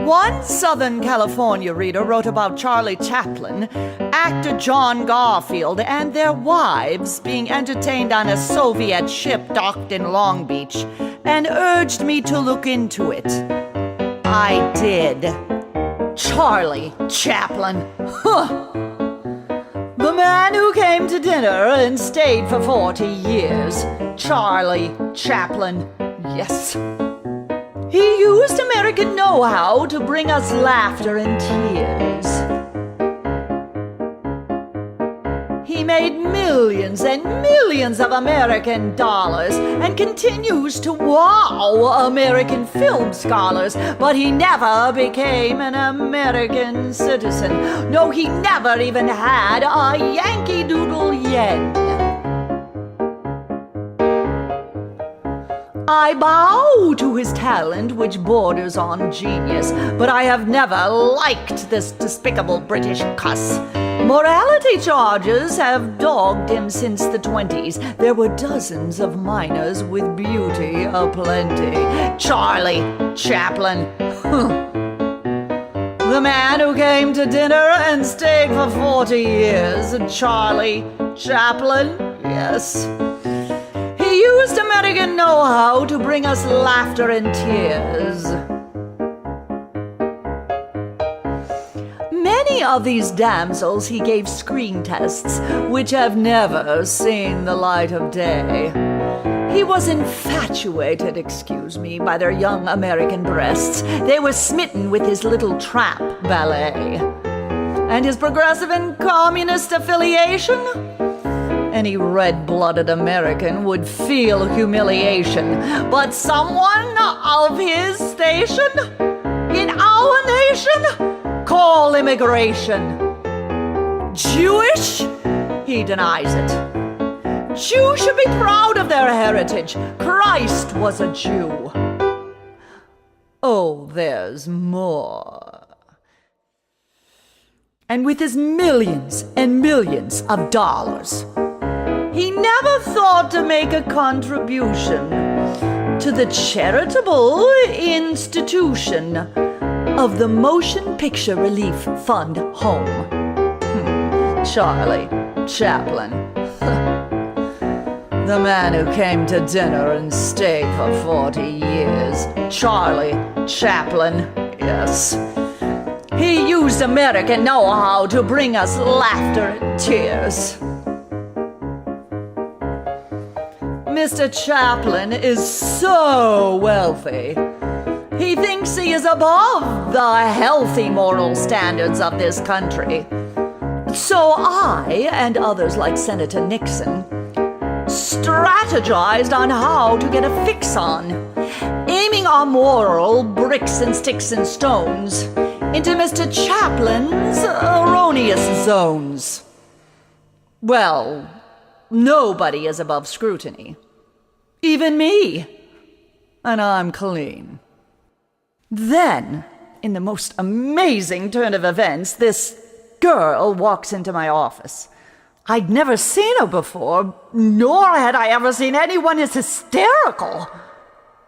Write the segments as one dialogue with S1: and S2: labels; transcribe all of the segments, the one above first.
S1: One Southern California reader wrote about Charlie Chaplin, actor John Garfield, and their wives being entertained on a Soviet ship docked in Long Beach, and urged me to look into it. I did. Charlie Chaplin. Huh. The man who came to dinner and stayed for 40 years. Charlie Chaplin. Yes. He used American know-how to bring us laughter and tears. He made millions and millions of American dollars and continues to wow American film scholars, but he never became an American citizen. No, he never even had a Yankee Doodle yen. I bow to his talent, which borders on genius, but I have never liked this despicable British cuss. Morality charges have dogged him since the 20s. There were dozens of minors with beauty aplenty. Charlie Chaplin. The man who came to dinner and stayed for 40 years. Charlie Chaplin, yes. He used American know-how to bring us laughter and tears. Many of these damsels he gave screen tests, which have never seen the light of day. He was infatuated, by their young American breasts. They were smitten with his Little Tramp ballet. And his progressive and communist affiliation? Any red-blooded American would feel humiliation. But someone of his station in our nation? Call immigration. Jewish? He denies it. Jews should be proud of their heritage. Christ was a Jew. Oh, there's more. And with his millions and millions of dollars, he never thought to make a contribution to the charitable institution of the Motion Picture Relief Fund Home. Charlie Chaplin. The man who came to dinner and stayed for 40 years. Charlie Chaplin, yes. He used American know-how to bring us laughter and tears. Mr. Chaplin is so wealthy. He thinks he is above the healthy moral standards of this country. So I, and others like Senator Nixon, strategized on how to get a fix on, aiming our moral bricks and sticks and stones into Mr. Chaplin's erroneous zones. Well, nobody is above scrutiny. Even me. And I'm clean. Then, in the most amazing turn of events, this girl walks into my office. I'd never seen her before, nor had I ever seen anyone as hysterical.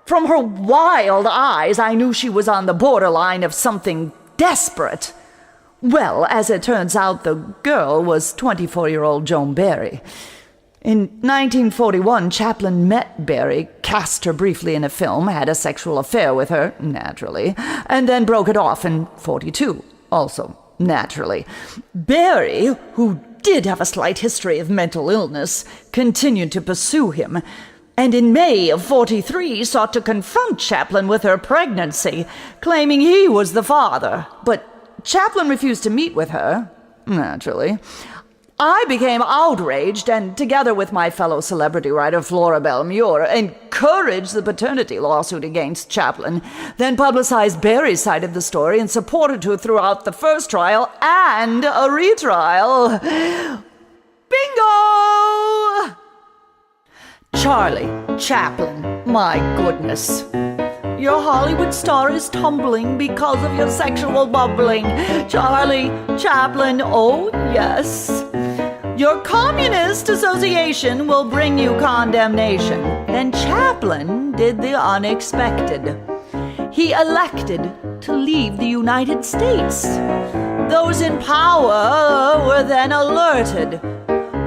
S1: From her wild eyes, I knew she was on the borderline of something desperate. Well, as it turns out, the girl was 24-year-old Joan Barry. In 1941, Chaplin met Barry, cast her briefly in a film, had a sexual affair with her, naturally, and then broke it off in 42, also naturally. Barry, who did have a slight history of mental illness, continued to pursue him, and in May of 43 sought to confront Chaplin with her pregnancy, claiming he was the father. But Chaplin refused to meet with her, naturally. I became outraged and, together with my fellow celebrity writer Flora Belmure, encouraged the paternity lawsuit against Chaplin, then publicized Barry's side of the story and supported her throughout the first trial and a retrial. Bingo! Charlie Chaplin, my goodness. Your Hollywood star is tumbling because of your sexual bubbling. Charlie Chaplin, oh yes. Your communist association will bring you condemnation. Then Chaplin did the unexpected. he elected to leave the United States. Those in power were then alerted.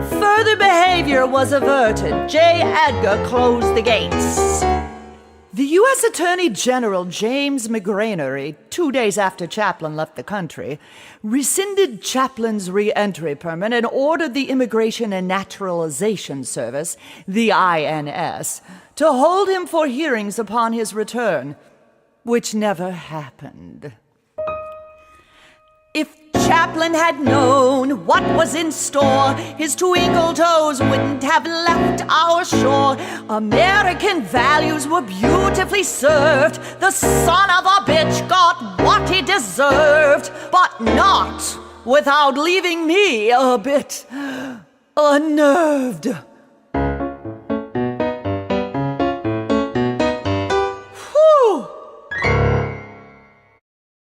S1: Further behavior was averted. J. Edgar closed the gates. The U.S. Attorney General James McGranery, 2 days after Chaplin left the country, rescinded Chaplin's re-entry permit and ordered the Immigration and Naturalization Service, the INS, to hold him for hearings upon his return, which never happened. If Chaplin had known what was in store, his twinkle toes wouldn't have left our shore. American values were beautifully served. The son of a bitch got what he deserved, but not without leaving me a bit unnerved.